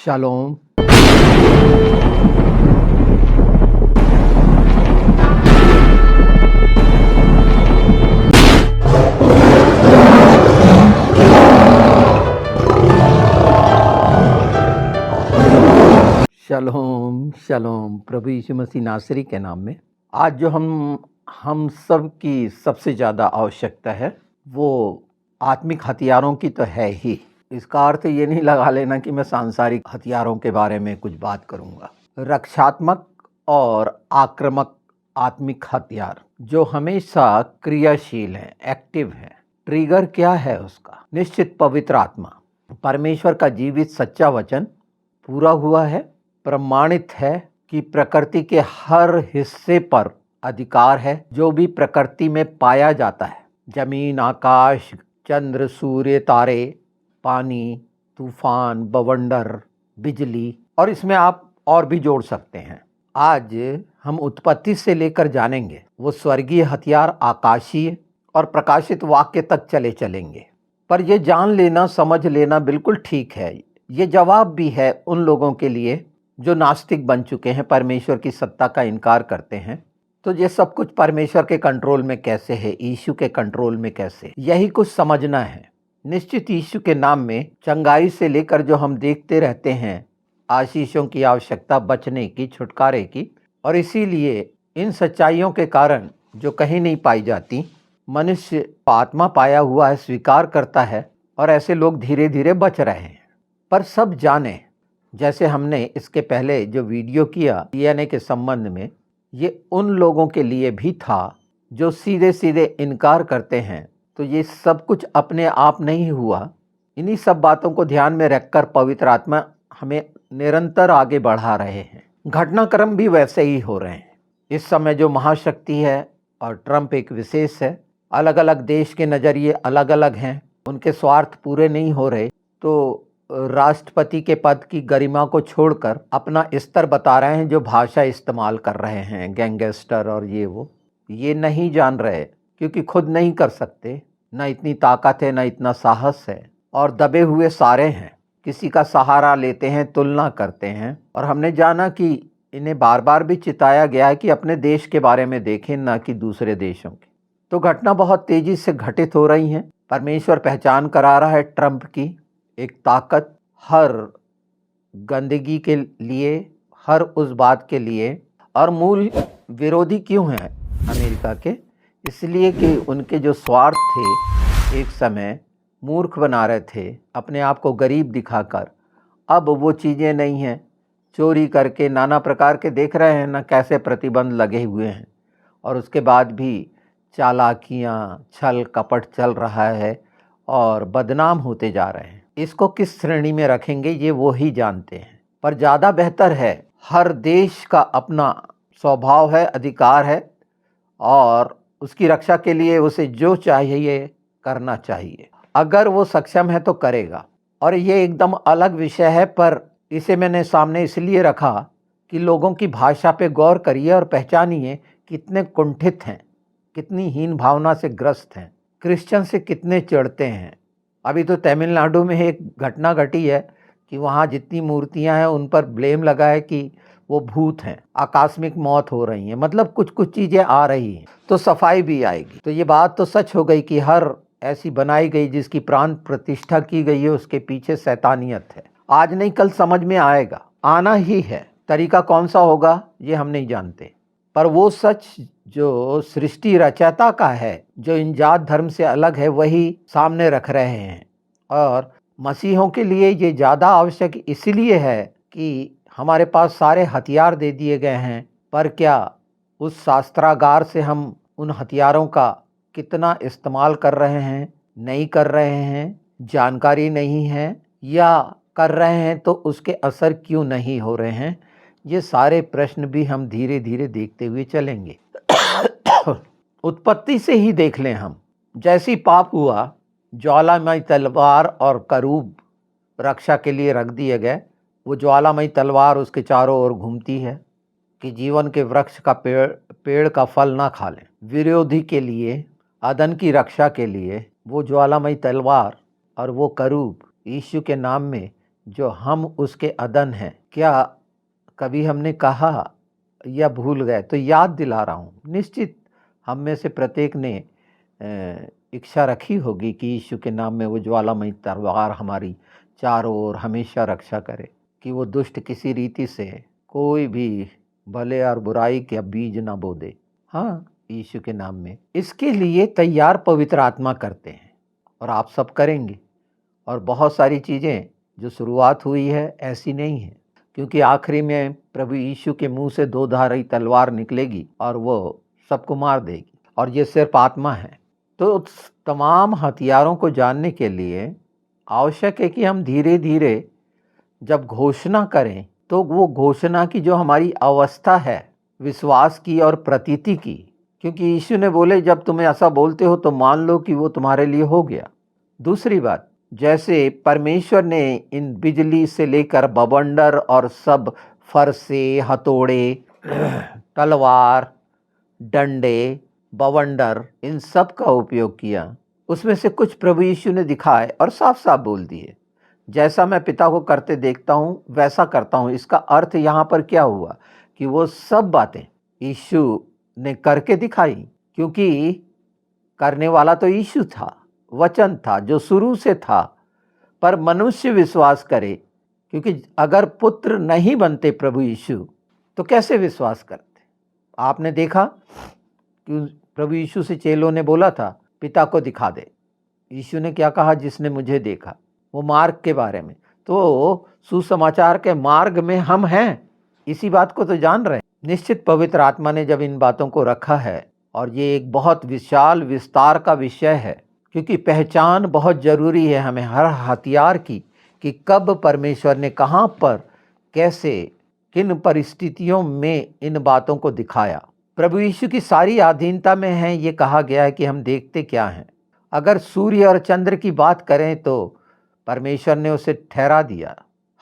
Shalom. Shalom shalom प्रभु यीशु मसीह नासरी के नाम में। आज जो हम सब की सबसे ज़्यादा आवश्यकता है वो आत्मिक हथियारों की तो है ही। इसका अर्थ ये नहीं लगा लेना कि मैं सांसारिक हथियारों के बारे में कुछ बात करूंगा। रक्षात्मक और आक्रामक आत्मिक हथियार जो हमेशा क्रियाशील है, एक्टिव है। ट्रिगर क्या है उसका? निश्चित पवित्र आत्मा, परमेश्वर का जीवित सच्चा वचन पूरा हुआ है, प्रमाणित है कि प्रकृति के हर हिस्से पर अधिकार है। जो भी प्रकृति में पाया जाता है, जमीन, आकाश, चंद्र, सूर्य, तारे, पानी, तूफान, बवंडर, बिजली, और इसमें आप और भी जोड़ सकते हैं। आज हम उत्पत्ति से लेकर जानेंगे वो स्वर्गीय हथियार, आकाशीय और प्रकाशित वाक्य तक चलेंगे। पर यह जान लेना, समझ लेना बिल्कुल ठीक है। ये जवाब भी है उन लोगों के लिए जो नास्तिक बन चुके हैं, परमेश्वर की सत्ता का इनकार करते हैं। तो ये सब कुछ परमेश्वर के कंट्रोल में कैसे है, यीशु के कंट्रोल में कैसे, यही कुछ समझना है। निश्चित यीशु के नाम में चंगाई से लेकर जो हम देखते रहते हैं, आशीषों की आवश्यकता, बचने की, छुटकारे की, और इसीलिए इन सच्चाइयों के कारण जो कहीं नहीं पाई जाती, मनुष्य आत्मा पाया हुआ है, स्वीकार करता है, और ऐसे लोग धीरे धीरे बच रहे हैं। पर सब जाने, जैसे हमने इसके पहले जो वीडियो किया डीएनए के संबंध में, ये उन लोगों के लिए भी था जो सीधे सीधे इनकार करते हैं। तो ये सब कुछ अपने आप नहीं हुआ। इन्हीं सब बातों को ध्यान में रखकर पवित्र आत्मा हमें निरंतर आगे बढ़ा रहे हैं। घटनाक्रम भी वैसे ही हो रहे हैं। इस समय जो महाशक्ति है और ट्रंप एक विशेष है, अलग अलग देश के नज़रिए अलग अलग हैं, उनके स्वार्थ पूरे नहीं हो रहे, तो राष्ट्रपति के पद की गरिमा को छोड़कर अपना स्तर बता रहे हैं। जो भाषा इस्तेमाल कर रहे हैं, गैंगस्टर और ये नहीं जान रहे, क्योंकि खुद नहीं कर सकते, ना इतनी ताकत है, ना इतना साहस है, और दबे हुए सारे हैं। किसी का सहारा लेते हैं, तुलना करते हैं। और हमने जाना कि इन्हें बार बार भी चिताया गया है कि अपने देश के बारे में देखें, ना कि दूसरे देशों के। तो घटना बहुत तेजी से घटित हो रही हैं। परमेश्वर पहचान करा रहा है ट्रंप की एक ताकत, हर गंदगी के लिए, हर उस बात के लिए। और मूल विरोधी क्यों हैं अमेरिका के? इसलिए कि उनके जो स्वार्थ थे, एक समय मूर्ख बना रहे थे, अपने आप को गरीब दिखाकर। अब वो चीज़ें नहीं हैं। चोरी करके नाना प्रकार के देख रहे हैं ना कैसे प्रतिबंध लगे हुए हैं, और उसके बाद भी चालाकियाँ, छल कपट चल रहा है और बदनाम होते जा रहे हैं। इसको किस श्रेणी में रखेंगे ये वो ही जानते हैं। पर ज़्यादा बेहतर है, हर देश का अपना स्वभाव है, अधिकार है, और उसकी रक्षा के लिए उसे जो चाहिए करना चाहिए। अगर वो सक्षम है तो करेगा। और ये एकदम अलग विषय है, पर इसे मैंने सामने इसलिए रखा कि लोगों की भाषा पे गौर करिए और पहचानिए कितने कुंठित हैं, कितनी हीन भावना से ग्रस्त हैं, क्रिश्चियन से कितने चिढ़ते हैं। अभी तो तमिलनाडु में एक घटना घटी है कि वहाँ जितनी मूर्तियाँ हैं उन पर ब्लेम लगा है कि वो भूत हैं, आकस्मिक मौत हो रही है। मतलब कुछ कुछ चीज़ें आ रही हैं, तो सफाई भी आएगी। तो ये बात तो सच हो गई कि हर ऐसी बनाई गई जिसकी प्राण प्रतिष्ठा की गई है, उसके पीछे शैतानियत है। आज नहीं कल समझ में आएगा, आना ही है। तरीका कौन सा होगा ये हम नहीं जानते, पर वो सच जो सृष्टि रचयिता का है, जो इन जात धर्म से अलग है, वही सामने रख रहे हैं। और मसीहों के लिए ये ज़्यादा आवश्यक इसलिए है कि हमारे पास सारे हथियार दे दिए गए हैं, पर क्या उस शास्त्रागार से हम उन हथियारों का कितना इस्तेमाल कर रहे हैं, नहीं कर रहे हैं, जानकारी नहीं है, या कर रहे हैं तो उसके असर क्यों नहीं हो रहे हैं? ये सारे प्रश्न भी हम धीरे धीरे देखते हुए चलेंगे। उत्पत्ति से ही देख लें हम, जैसी पाप हुआ, ज्वालामयी तलवार और करूब रक्षा के लिए रख दिए गए। वो ज्वालामयी तलवार उसके चारों ओर घूमती है कि जीवन के वृक्ष का पेड़ का फल ना खा लें। विरोधी के लिए, अदन की रक्षा के लिए वो ज्वालामयी तलवार और वो करूब यीशु के नाम में जो हम उसके अदन हैं। क्या कभी हमने कहा या भूल गए? तो याद दिला रहा हूँ। निश्चित हम में से प्रत्येक ने इच्छा रखी होगी कि यीशु के नाम में वो ज्वालामयी तलवार हमारी चारों ओर हमेशा रक्षा करे, कि वो दुष्ट किसी रीति से कोई भी भले और बुराई का बीज ना बो दे। हाँ, यीशु के नाम में इसके लिए तैयार पवित्र आत्मा करते हैं, और आप सब करेंगे। और बहुत सारी चीज़ें जो शुरुआत हुई है ऐसी नहीं है, क्योंकि आखिरी में प्रभु यीशु के मुंह से दो धारी तलवार निकलेगी और वो सबको मार देगी, और ये सिर्फ आत्मा है। तो तमाम हथियारों को जानने के लिए आवश्यक है कि हम धीरे धीरे जब घोषणा करें तो वो घोषणा की जो हमारी अवस्था है विश्वास की और प्रतीति की, क्योंकि यीशु ने बोले जब तुम्हें ऐसा बोलते हो तो मान लो कि वो तुम्हारे लिए हो गया। दूसरी बात, जैसे परमेश्वर ने इन बिजली से लेकर बवंडर और सब फरसे, हथौड़े, तलवार, डंडे, बवंडर, इन सब का उपयोग किया, उसमें से कुछ प्रभु यीशु ने दिखाए और साफ साफ बोल दिए, जैसा मैं पिता को करते देखता हूँ वैसा करता हूँ। इसका अर्थ यहाँ पर क्या हुआ कि वो सब बातें यीशु ने करके दिखाई, क्योंकि करने वाला तो यीशु था, वचन था जो शुरू से था। पर मनुष्य विश्वास करे, क्योंकि अगर पुत्र नहीं बनते प्रभु यीशु तो कैसे विश्वास करते? आपने देखा कि प्रभु यीशु से चेलों ने बोला था पिता को दिखा दे। यीशु ने क्या कहा? जिसने मुझे देखा। वो मार्ग के बारे में, तो सुसमाचार के मार्ग में हम हैं, इसी बात को तो जान रहे हैं। निश्चित पवित्र आत्मा ने जब इन बातों को रखा है, और ये एक बहुत विशाल विस्तार का विषय है, क्योंकि पहचान बहुत जरूरी है हमें हर हथियार की, कि कब परमेश्वर ने कहाँ पर, कैसे, किन परिस्थितियों में इन बातों को दिखाया। प्रभु यीशु की सारी अधीनता में है। ये कहा गया है कि हम देखते क्या हैं। अगर सूर्य और चंद्र की बात करें तो परमेश्वर ने उसे ठहरा दिया।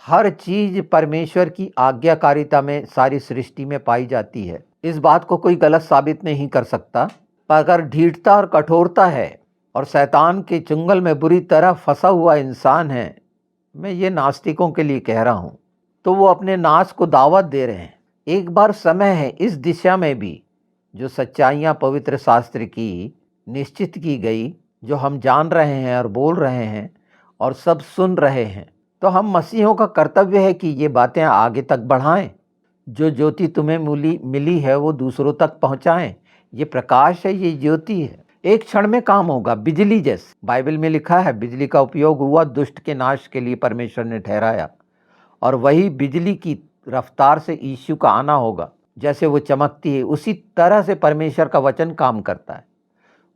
हर चीज परमेश्वर की आज्ञाकारिता में सारी सृष्टि में पाई जाती है। इस बात को कोई गलत साबित नहीं कर सकता। पर अगर ढीठता और कठोरता है और शैतान के चुंगल में बुरी तरह फंसा हुआ इंसान है, मैं ये नास्तिकों के लिए कह रहा हूँ, तो वो अपने नाश को दावत दे रहे हैं। एक बार समय है इस दिशा में भी जो सच्चाइयाँ पवित्र शास्त्र की निश्चित की गई, जो हम जान रहे हैं और बोल रहे हैं और सब सुन रहे हैं, तो हम मसीहों का कर्तव्य है कि ये बातें आगे तक बढ़ाएं। जो ज्योति तुम्हें मिली है वो दूसरों तक पहुंचाएं। ये प्रकाश है, ये ज्योति है। एक क्षण में काम होगा, बिजली जैसे। बाइबल में लिखा है बिजली का उपयोग हुआ दुष्ट के नाश के लिए, परमेश्वर ने ठहराया। और वही बिजली की रफ्तार से यीशु का आना होगा। जैसे वो चमकती है उसी तरह से परमेश्वर का वचन काम करता है।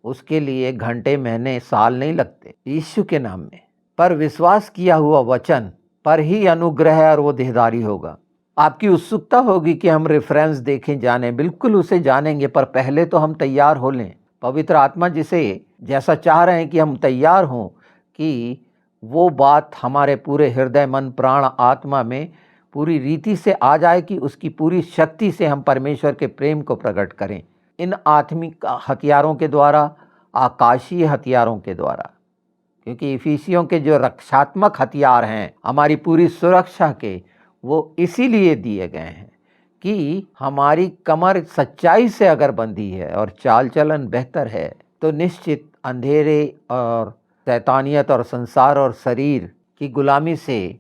उसके लिए घंटे, महीने, साल नहीं लगते यीशु के नाम में। पर विश्वास किया हुआ वचन पर ही अनुग्रह है और वो देहधारी होगा। आपकी उत्सुकता होगी कि हम रेफरेंस देखें, जाने, बिल्कुल उसे जानेंगे, पर पहले तो हम तैयार हो लें। पवित्र आत्मा जिसे जैसा चाह रहे हैं कि हम तैयार हों, कि वो बात हमारे पूरे हृदय, मन, प्राण, आत्मा में पूरी रीति से आ जाए कि उसकी पूरी शक्ति से हम परमेश्वर के प्रेम को प्रकट करें, इन आत्मिक हथियारों के द्वारा, आकाशीय हथियारों के द्वारा। क्योंकि इफिसियों के जो रक्षात्मक हथियार हैं हमारी पूरी सुरक्षा के, वो इसीलिए दिए गए हैं कि हमारी कमर सच्चाई से अगर बंधी है और चाल चलन बेहतर है, तो निश्चित अंधेरे और शैतानियत और संसार और शरीर की गुलामी से,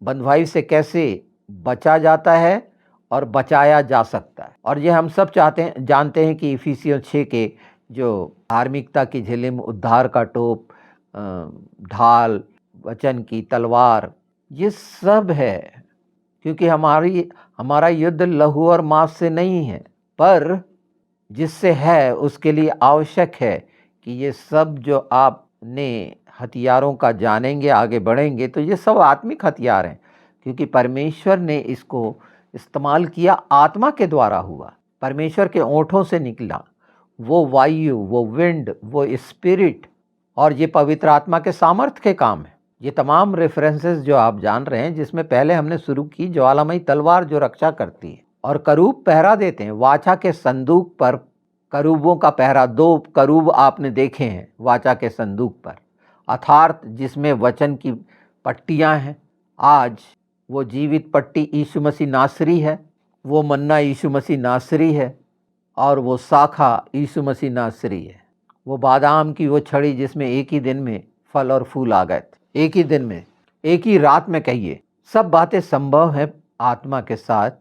बंधुआई से कैसे बचा जाता है और बचाया जा सकता है। और ये हम सब जानते हैं कि इफिसियों 6 के जो धार्मिकता की झिलिम, उद्धार का टोप, ढाल, वचन की तलवार, ये सब है। क्योंकि हमारा युद्ध लहू और मांस से नहीं है, पर जिससे है उसके लिए आवश्यक है कि ये सब जो आपने हथियारों का जानेंगे, आगे बढ़ेंगे, तो ये सब आत्मिक हथियार हैं। क्योंकि परमेश्वर ने इसको इस्तेमाल किया, आत्मा के द्वारा हुआ, परमेश्वर के ओंठों से निकला वो वायु, वो विंड, वो स्पिरिट, और ये पवित्र आत्मा के सामर्थ्य के काम है। ये तमाम रेफरेंसेस जो आप जान रहे हैं, जिसमें पहले हमने शुरू की ज्वालामयी तलवार जो रक्षा करती है, और करूब पहरा देते हैं। वाचा के संदूक पर करूबों का पहरा, 2 करूब आपने देखे हैं वाचा के संदूक पर, अर्थात जिसमें वचन की पट्टियां हैं, आज वो जीवित पट्टी यीशु मसीह नासरी है, वो मन्ना यीशु मसीह नासरी है, और वो शाखा यीशु मसीह नासरी है। वो बादाम की वो छड़ी जिसमें एक ही दिन में फल और फूल आ गए थे, एक ही दिन में, एक ही रात में कहिए। सब बातें संभव है आत्मा के साथ,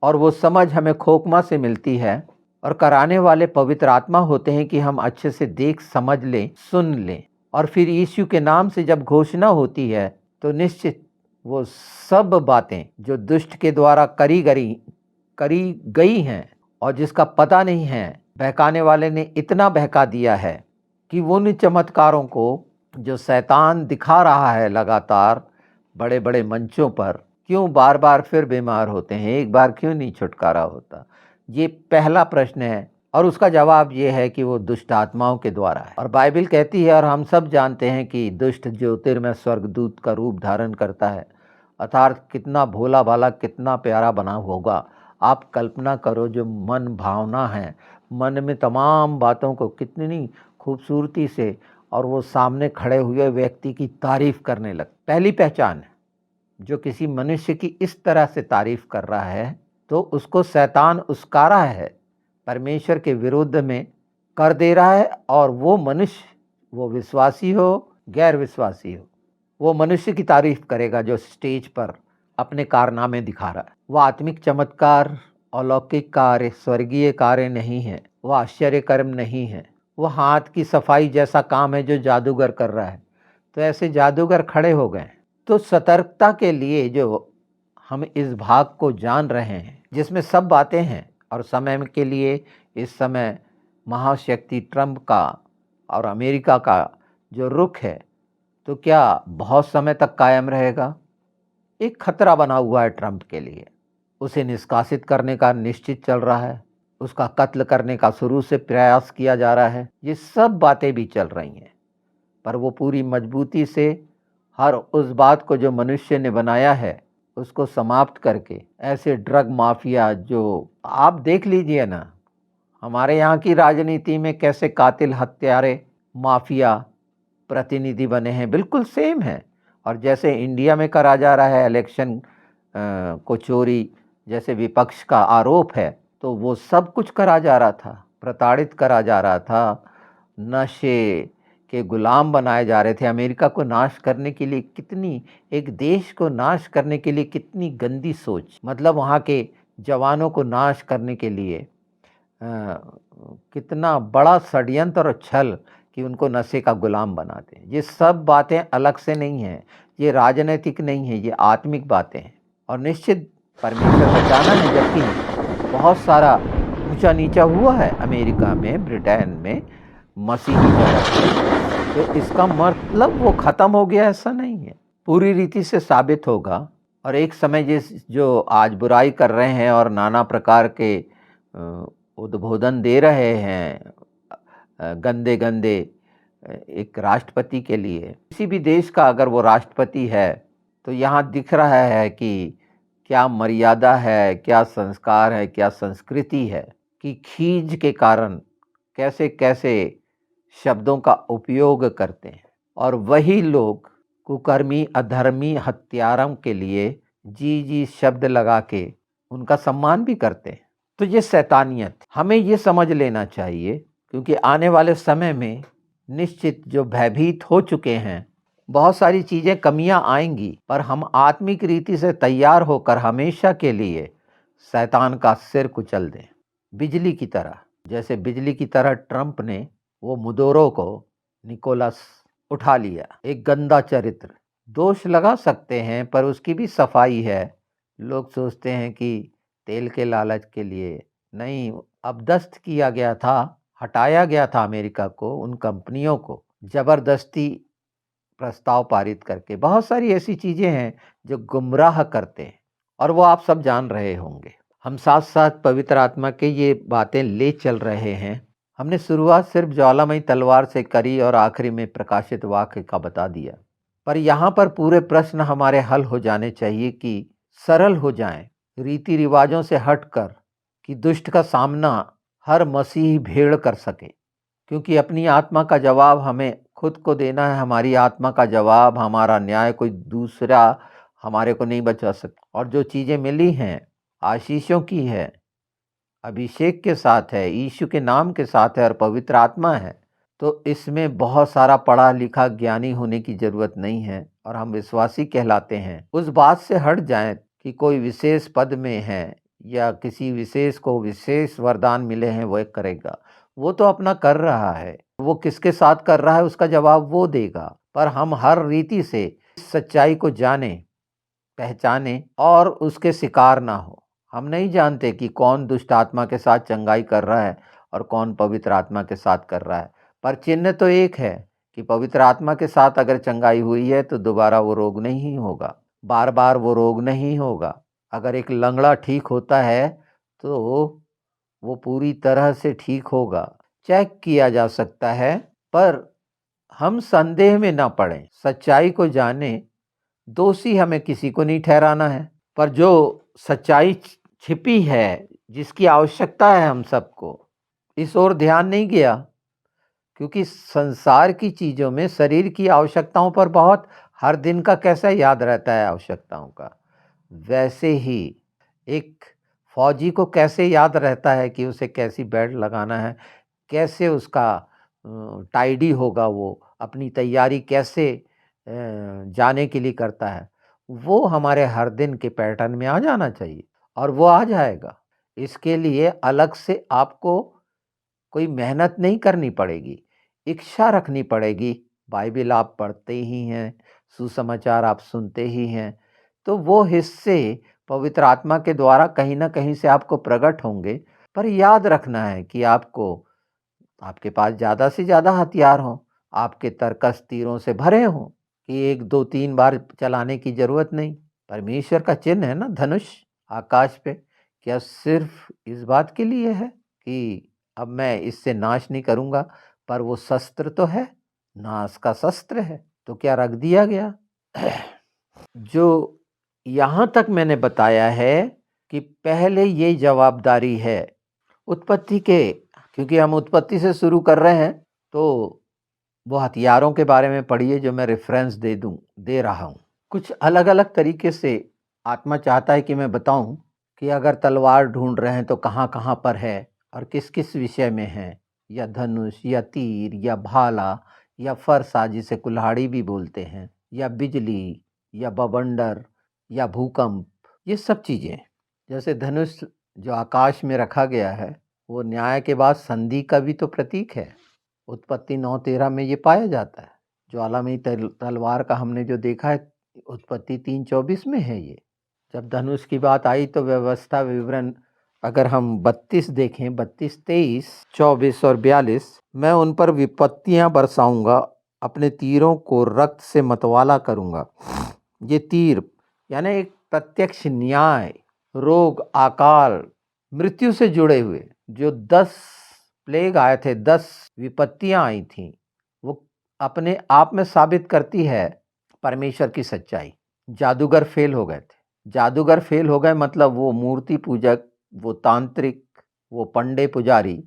और वो समझ हमें खोखमा से मिलती है, और कराने वाले पवित्र आत्मा होते हैं कि हम अच्छे से देख समझ लें, सुन लें, और फिर यीशु के नाम से जब घोषणा होती है तो निश्चित वो सब बातें जो दुष्ट के द्वारा करी गई हैं और जिसका पता नहीं है, बहकाने वाले ने इतना बहका दिया है कि वो उन चमत्कारों को जो शैतान दिखा रहा है लगातार बड़े बड़े मंचों पर, क्यों बार बार फिर बीमार होते हैं, एक बार क्यों नहीं छुटकारा होता? ये पहला प्रश्न है, और उसका जवाब ये है कि वो दुष्ट आत्माओं के द्वारा है। और बाइबल कहती है, और हम सब जानते हैं कि दुष्ट ज्योतिर्मय स्वर्गदूत का रूप धारण करता है, अर्थात कितना भोला भाला, कितना प्यारा बना होगा। आप कल्पना करो, जो मन भावना है, मन में तमाम बातों को कितनी खूबसूरती से, और वो सामने खड़े हुए व्यक्ति की तारीफ करने लग। पहली पहचान है, जो किसी मनुष्य की इस तरह से तारीफ कर रहा है तो उसको शैतान उस्कारा है, परमेश्वर के विरुद्ध में कर दे रहा है। और वो मनुष्य, वो विश्वासी हो गैर विश्वासी हो, वो मनुष्य की तारीफ करेगा जो स्टेज पर अपने कारनामे दिखा रहा है। वह आत्मिक चमत्कार, अलौकिक कार्य, स्वर्गीय कार्य नहीं है, वह आश्चर्य कर्म नहीं है, वह हाथ की सफाई जैसा काम है जो जादूगर कर रहा है। तो ऐसे जादूगर खड़े हो गए। तो सतर्कता के लिए जो हम इस भाग को जान रहे हैं जिसमें सब बातें हैं, और समय के लिए इस समय महाशक्ति ट्रंप का और अमेरिका का जो रुख है, तो क्या बहुत समय तक कायम रहेगा? एक खतरा बना हुआ है ट्रंप के लिए। उसे निष्कासित करने का निश्चित चल रहा है, उसका कत्ल करने का शुरू से प्रयास किया जा रहा है। ये सब बातें भी चल रही हैं, पर वो पूरी मजबूती से हर उस बात को जो मनुष्य ने बनाया है उसको समाप्त करके, ऐसे ड्रग माफिया जो आप देख लीजिए ना, हमारे यहाँ की राजनीति में कैसे कातिल, हत्यारे, माफिया प्रतिनिधि बने हैं, बिल्कुल सेम है। और जैसे इंडिया में करा जा रहा है इलेक्शन को चोरी, जैसे विपक्ष का आरोप है, तो वो सब कुछ करा जा रहा था, प्रताड़ित करा जा रहा था, नशे के गुलाम बनाए जा रहे थे। अमेरिका को नाश करने के लिए कितनी, एक देश को नाश करने के लिए कितनी गंदी सोच, मतलब वहाँ के जवानों को नाश करने के लिए कितना बड़ा षड्यंत्र और छल कि उनको नशे का गुलाम बना दें। ये सब बातें अलग से नहीं हैं, ये राजनीतिक नहीं है, ये आत्मिक बातें हैं। और निश्चित परमेश्वर बचाना है, जबकि बहुत सारा ऊंचा नीचा हुआ है अमेरिका में, ब्रिटेन में, मसीही जगत। तो इसका मतलब वो ख़त्म हो गया, ऐसा नहीं है, पूरी रीति से साबित होगा। और एक समय जो आज बुराई कर रहे हैं और नाना प्रकार के उद्बोधन दे रहे हैं, गंदे गंदे, एक राष्ट्रपति के लिए, किसी भी देश का अगर वो राष्ट्रपति है, तो यहाँ दिख रहा है कि क्या मर्यादा है, क्या संस्कार है, क्या संस्कृति है, कि खींच के कारण कैसे कैसे शब्दों का उपयोग करते हैं। और वही लोग कुकर्मी, अधर्मी, हत्यारों के लिए जी जी शब्द लगा के उनका सम्मान भी करते हैं। तो ये शैतानियत, हमें ये समझ लेना चाहिए, क्योंकि आने वाले समय में निश्चित जो भयभीत हो चुके हैं, बहुत सारी चीज़ें, कमियां आएंगी, पर हम आत्मिक रीति से तैयार होकर हमेशा के लिए शैतान का सिर कुचल दें, बिजली की तरह। जैसे बिजली की तरह ट्रंप ने वो मुदोरो को, निकोलस, उठा लिया, एक गंदा चरित्र। दोष लगा सकते हैं, पर उसकी भी सफाई है। लोग सोचते हैं कि तेल के लालच के लिए नहीं, अपदस्थ किया गया था, हटाया गया था अमेरिका को, उन कंपनियों को जबरदस्ती प्रस्ताव पारित करके। बहुत सारी ऐसी चीज़ें हैं जो गुमराह करते हैं, और वो आप सब जान रहे होंगे। हम साथ साथ पवित्र आत्मा के ये बातें ले चल रहे हैं। हमने शुरुआत सिर्फ ज्वालामयी तलवार से करी और आखिरी में प्रकाशित वाक्य का बता दिया, पर यहाँ पर पूरे प्रश्न हमारे हल हो जाने चाहिए कि सरल हो जाएं, रीति रिवाजों से हटकर, कि दुष्ट का सामना हर मसीही भेड़ कर सके। क्योंकि अपनी आत्मा का जवाब हमें खुद को देना है, हमारी आत्मा का जवाब, हमारा न्याय कोई दूसरा हमारे को नहीं बचा सकते। और जो चीज़ें मिली हैं आशीषों की है, अभिषेक के साथ है, यीशु के नाम के साथ है और पवित्र आत्मा है, तो इसमें बहुत सारा पढ़ा लिखा ज्ञानी होने की ज़रूरत नहीं है और हम विश्वासी कहलाते हैं। उस बात से हट जाएं कि कोई विशेष पद में है या किसी विशेष को विशेष वरदान मिले हैं वो एक करेगा, वो तो अपना कर रहा है, वो किसके साथ कर रहा है उसका जवाब वो देगा। पर हम हर रीति से सच्चाई को जाने, पहचाने और उसके शिकार ना हो। हम नहीं जानते कि कौन दुष्ट आत्मा के साथ चंगाई कर रहा है और कौन पवित्र आत्मा के साथ कर रहा है, पर चिन्ह तो एक है कि पवित्र आत्मा के साथ अगर चंगाई हुई है तो दोबारा वो रोग नहीं होगा, बार बार वो रोग नहीं होगा। अगर एक लंगड़ा ठीक होता है तो वो पूरी तरह से ठीक होगा, चेक किया जा सकता है। पर हम संदेह में ना पड़ें, सच्चाई को जाने, दोषी हमें किसी को नहीं ठहराना है, पर जो सच्चाई छिपी है जिसकी आवश्यकता है हम सबको, इस ओर ध्यान नहीं गया। क्योंकि संसार की चीज़ों में शरीर की आवश्यकताओं पर बहुत हर दिन का कैसा याद रहता है आवश्यकताओं का, वैसे ही एक फौजी को कैसे याद रहता है कि उसे कैसी बेल्ट लगाना है, कैसे उसका टाइडी होगा, वो अपनी तैयारी कैसे जाने के लिए करता है, वो हमारे हर दिन के पैटर्न में आ जाना चाहिए और वो आ जाएगा। इसके लिए अलग से आपको कोई मेहनत नहीं करनी पड़ेगी, इच्छा रखनी पड़ेगी। बाइबिल आप पढ़ते ही हैं, सुसमाचार आप सुनते ही हैं, तो वो हिस्से पवित्र आत्मा के द्वारा कहीं ना कहीं से आपको प्रकट होंगे। पर याद रखना है कि आपके पास ज़्यादा से ज़्यादा हथियार हों, आपके तरकस तीरों से भरे हों कि 1 2 3 बार चलाने की ज़रूरत नहीं। परमेश्वर का चिन्ह है ना धनुष आकाश पे, क्या सिर्फ इस बात के लिए है कि अब मैं इससे नाश नहीं करूँगा, पर वो शस्त्र तो है, नाश का शस्त्र है, तो क्या रख दिया गया? जो यहाँ तक मैंने बताया है कि पहले ये जवाबदारी है उत्पत्ति के, क्योंकि हम उत्पत्ति से शुरू कर रहे हैं, तो वो हथियारों के बारे में पढ़िए जो मैं रेफरेंस दे रहा हूँ। कुछ अलग अलग तरीके से आत्मा चाहता है कि मैं बताऊं कि अगर तलवार ढूंढ रहे हैं तो कहाँ कहाँ पर है और किस किस विषय में है, या धनुष या तीर या भाला या फरसा जिसे कुल्हाड़ी भी बोलते हैं, या बिजली या बवंडर या भूकंप, ये सब चीज़ें। जैसे धनुष जो आकाश में रखा गया है वो न्याय के बाद संधि का भी तो प्रतीक है। उत्पत्ति 9:13 में ये पाया जाता है। ज्वालामयी तलवार का हमने जो देखा है उत्पत्ति 3:24 में है। ये जब धनुष की बात आई तो व्यवस्था विवरण अगर हम 32 देखें, 32, 23, 24 और 42, मैं उन पर विपत्तियां बरसाऊंगा, अपने तीरों को रक्त से मतवाला करूंगा। ये तीर यानी एक प्रत्यक्ष न्याय, रोग, अकाल, मृत्यु से जुड़े हुए जो 10 प्लेग आए थे, 10 विपत्तियां आई थीं, वो अपने आप में साबित करती है परमेश्वर की सच्चाई। जादूगर फेल हो गए थे, जादूगर फेल हो गए मतलब वो मूर्ति पूजक, वो तांत्रिक, वो पंडे पुजारी,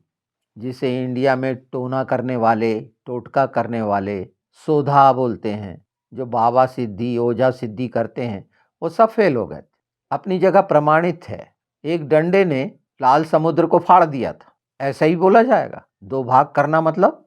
जिसे इंडिया में टोना करने वाले, टोटका करने वाले, सोधा बोलते हैं, जो बाबा सिद्धि, ओझा सिद्धि करते हैं, वो सब फेल हो गए थे। अपनी जगह प्रमाणित है, एक डंडे ने लाल समुद्र को फाड़ दिया था, ऐसा ही बोला जाएगा। 2 भाग करना मतलब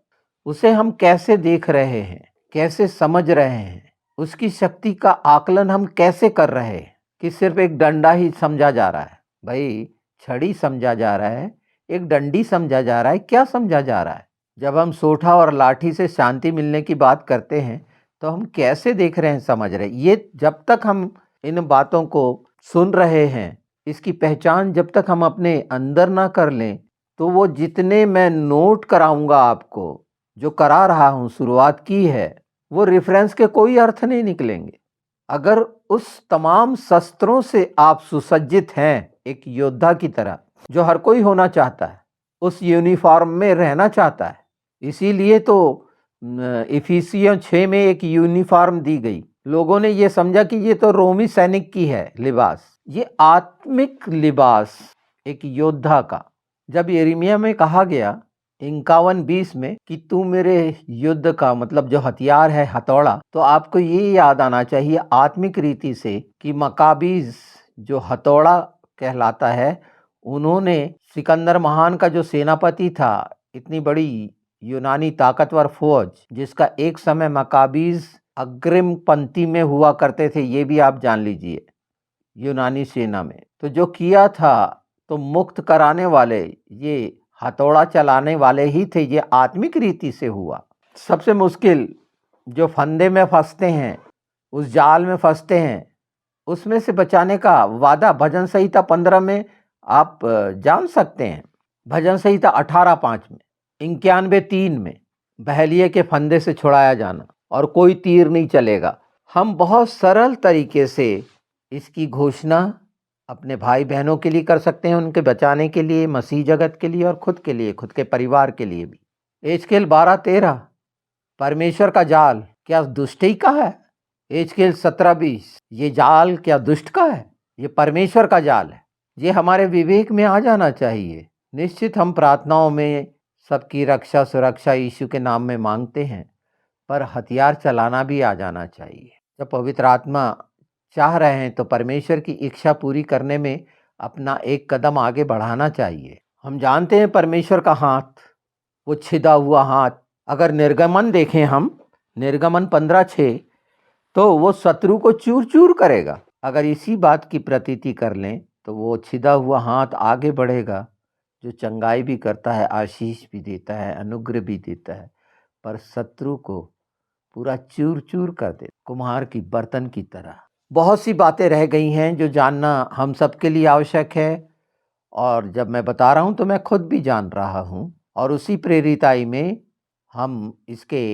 उसे हम कैसे देख रहे हैं, कैसे समझ रहे हैं, उसकी शक्ति का आकलन हम कैसे कर रहे हैं कि सिर्फ एक डंडा ही समझा जा रहा है। भाई छड़ी समझा जा रहा है, एक डंडी समझा जा रहा है, क्या समझा जा रहा है? जब हम सोठा और लाठी से शांति मिलने की बात करते हैं तो हम कैसे देख रहे हैं, समझ रहे हैं? ये जब तक हम इन बातों को सुन रहे हैं, इसकी पहचान जब तक हम अपने अंदर ना कर लें, तो वो जितने मैं नोट कराऊंगा आपको, जो करा रहा हूँ, शुरुआत की है, वो रेफरेंस के कोई अर्थ नहीं निकलेंगे। अगर उस तमाम शस्त्रों से आप सुसज्जित हैं, एक योद्धा की तरह, जो हर कोई होना चाहता है, उस यूनिफॉर्म में रहना चाहता है, इसीलिए तो इफिसियों 6 में एक यूनिफॉर्म दी गई। लोगों ने ये समझा कि ये तो रोमी सैनिक की है लिबास, ये आत्मिक लिबास एक योद्धा का। जब यिर्मयाह में कहा गया 51-20 में कि तू मेरे युद्ध का मतलब जो हथियार है हथौड़ा, तो आपको ये याद आना चाहिए आत्मिक रीति से कि मकाबीज जो हथौड़ा कहलाता है, उन्होंने सिकंदर महान का जो सेनापति था, इतनी बड़ी यूनानी ताकतवर फौज जिसका एक समय मकाबीज अग्रिम पंक्ति में हुआ करते थे, ये भी आप जान लीजिए यूनानी सेना में। तो जो किया था तो मुक्त कराने वाले ये हथौड़ा चलाने वाले ही थे, ये आत्मिक रीति से हुआ। सबसे मुश्किल जो फंदे में फंसते हैं, उस जाल में फंसते हैं, उसमें से बचाने का वादा भजन संहिता 15 में आप जान सकते हैं। भजन संहिता 18:5 में, 91:3 में बहलिए के फंदे से छुड़ाया जाना और कोई तीर नहीं चलेगा। हम बहुत सरल तरीके से इसकी घोषणा अपने भाई बहनों के लिए कर सकते हैं, उनके बचाने के लिए, मसीह जगत के लिए और खुद के लिए, खुद के परिवार के लिए भी। एजकेल 12:13 परमेश्वर का जाल क्या दुष्टि का है? एजकेल 17:20 ये जाल क्या दुष्ट का है? ये परमेश्वर का जाल है। ये हमारे विवेक में आ जाना चाहिए। निश्चित हम प्रार्थनाओं में सबकी रक्षा सुरक्षा यीशु के नाम में मांगते हैं, पर हथियार चलाना भी आ जाना चाहिए। जब पवित्र आत्मा चाह रहे हैं तो परमेश्वर की इच्छा पूरी करने में अपना एक कदम आगे बढ़ाना चाहिए। हम जानते हैं परमेश्वर का हाथ, वो छिदा हुआ हाथ, अगर निर्गमन देखें हम, निर्गमन 15:6, तो वो शत्रु को चूर चूर करेगा। अगर इसी बात की प्रतीति कर लें तो वो छिदा हुआ हाथ आगे बढ़ेगा, जो चंगाई भी करता है, आशीष भी देता है, अनुग्रह भी देता है, पर शत्रु को पूरा चूर चूर कर दे, कुम्हार की बर्तन की तरह। बहुत सी बातें रह गई हैं जो जानना हम सबके लिए आवश्यक है, और जब मैं बता रहा हूं तो मैं खुद भी जान रहा हूं, और उसी प्रेरिताई में हम इसके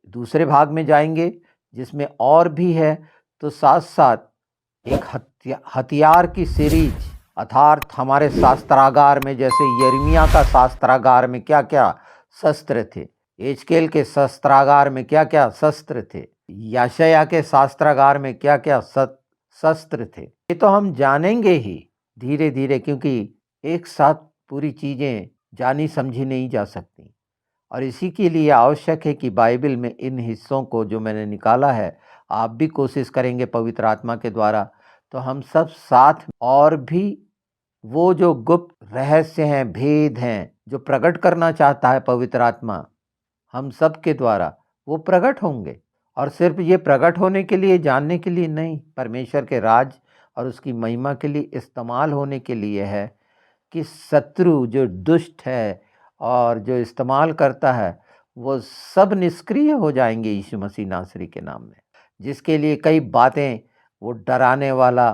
दूसरे भाग में जाएंगे जिसमें और भी है। तो साथ साथ एक हथियार की सीरीज, अर्थात हमारे शास्त्रागार में, जैसे यिर्मयाह का शास्त्रागार में क्या क्या शस्त्र थे, एजकेल के शस्त्रागार में क्या क्या शस्त्र थे, यशायाह के शास्त्रागार में क्या क्या शस्त्र थे, ये तो हम जानेंगे ही धीरे धीरे, क्योंकि एक साथ पूरी चीज़ें जानी समझी नहीं जा सकती। और इसी के लिए आवश्यक है कि बाइबल में इन हिस्सों को जो मैंने निकाला है, आप भी कोशिश करेंगे पवित्र आत्मा के द्वारा, तो हम सब साथ, और भी वो जो गुप्त रहस्य हैं, भेद हैं, जो प्रकट करना चाहता है पवित्र आत्मा हम सब के द्वारा, वो प्रकट होंगे। और सिर्फ ये प्रकट होने के लिए, जानने के लिए नहीं, परमेश्वर के राज और उसकी महिमा के लिए इस्तेमाल होने के लिए है, कि शत्रु जो दुष्ट है और जो इस्तेमाल करता है, वो सब निष्क्रिय हो जाएंगे यीशु मसीह नासरी के नाम में। जिसके लिए कई बातें वो डराने वाला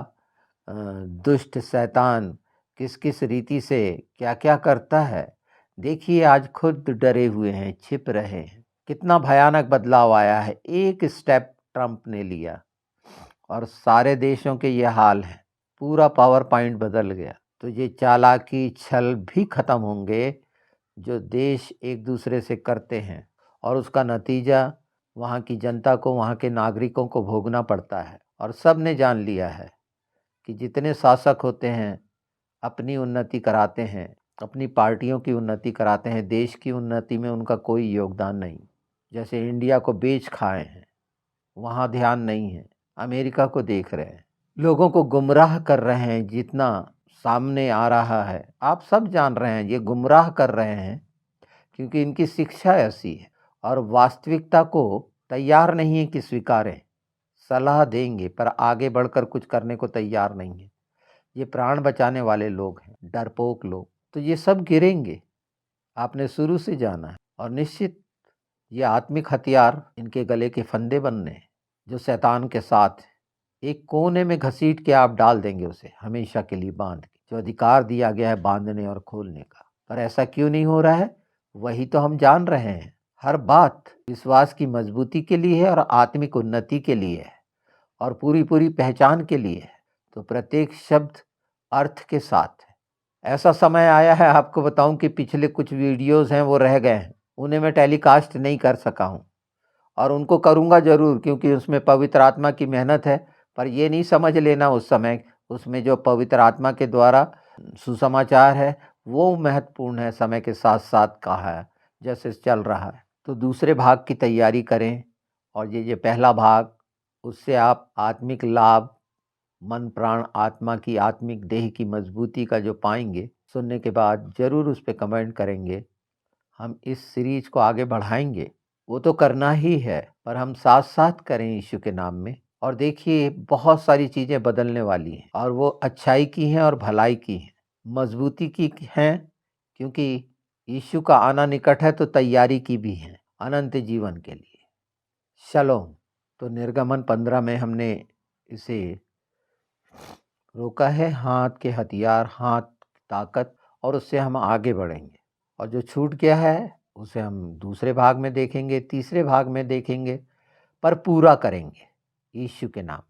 दुष्ट शैतान किस किस रीति से क्या क्या करता है, देखिए आज खुद डरे हुए हैं, छिप रहे हैं। कितना भयानक बदलाव आया है, एक स्टेप ट्रंप ने लिया और सारे देशों के ये हाल है, पूरा पावर पॉइंट बदल गया। तो ये चालाकी छल भी खत्म होंगे जो देश एक दूसरे से करते हैं, और उसका नतीजा वहाँ की जनता को, वहाँ के नागरिकों को भोगना पड़ता है। और सब ने जान लिया है कि जितने शासक होते हैं अपनी उन्नति कराते हैं, अपनी पार्टियों की उन्नति कराते हैं, देश की उन्नति में उनका कोई योगदान नहीं। जैसे इंडिया को बेच खाए हैं, वहाँ ध्यान नहीं है। अमेरिका को देख रहे हैं, लोगों को गुमराह कर रहे हैं, जितना सामने आ रहा है आप सब जान रहे हैं, ये गुमराह कर रहे हैं क्योंकि इनकी शिक्षा ऐसी है और वास्तविकता को तैयार नहीं है कि स्वीकारें। सलाह देंगे पर आगे बढ़कर कुछ करने को तैयार नहीं है। ये प्राण बचाने वाले लोग हैं, डरपोक लोग, तो ये सब गिरेंगे। आपने शुरू से जाना है, और निश्चित ये आत्मिक हथियार इनके गले के फंदे बनने हैं, जो शैतान के साथ एक कोने में घसीट के आप डाल देंगे उसे हमेशा के लिए बांध के, जो अधिकार दिया गया है बांधने और खोलने का। पर ऐसा क्यों नहीं हो रहा है, वही तो हम जान रहे हैं। हर बात विश्वास की मजबूती के लिए है और आत्मिक उन्नति के लिए है और पूरी पूरी पहचान के लिए है। तो प्रत्येक शब्द अर्थ के साथ है। ऐसा समय आया है, आपको बताऊं कि पिछले कुछ वीडियोस हैं वो रह गए हैं, उन्हें मैं टेलीकास्ट नहीं कर सका हूं, और उनको करूंगा ज़रूर, क्योंकि उसमें पवित्र आत्मा की मेहनत है। पर ये नहीं समझ लेना उस समय उसमें जो पवित्र आत्मा के द्वारा सुसमाचार है वो महत्वपूर्ण है, समय के साथ साथ कहा है जैसे चल रहा है। तो दूसरे भाग की तैयारी करें और ये पहला भाग, उससे आप आत्मिक लाभ, मन प्राण आत्मा की आत्मिक देह की मजबूती का जो पाएंगे, सुनने के बाद ज़रूर उस पे कमेंट करेंगे। हम इस सीरीज को आगे बढ़ाएंगे, वो तो करना ही है, पर हम साथ साथ करें यीशु के नाम में। और देखिए बहुत सारी चीज़ें बदलने वाली हैं और वो अच्छाई की हैं और भलाई की हैं, मजबूती की हैं, क्योंकि यीशु का आना निकट है, तो तैयारी की भी है अनंत जीवन के लिए। शलोम। तो निर्गमन 15 में हमने इसे रोका है, हाथ के हथियार, हाथ ताकत, और उससे हम आगे बढ़ेंगे। और जो छूट गया है उसे हम दूसरे भाग में देखेंगे, तीसरे भाग में देखेंगे, पर पूरा करेंगे यीशु के नाम।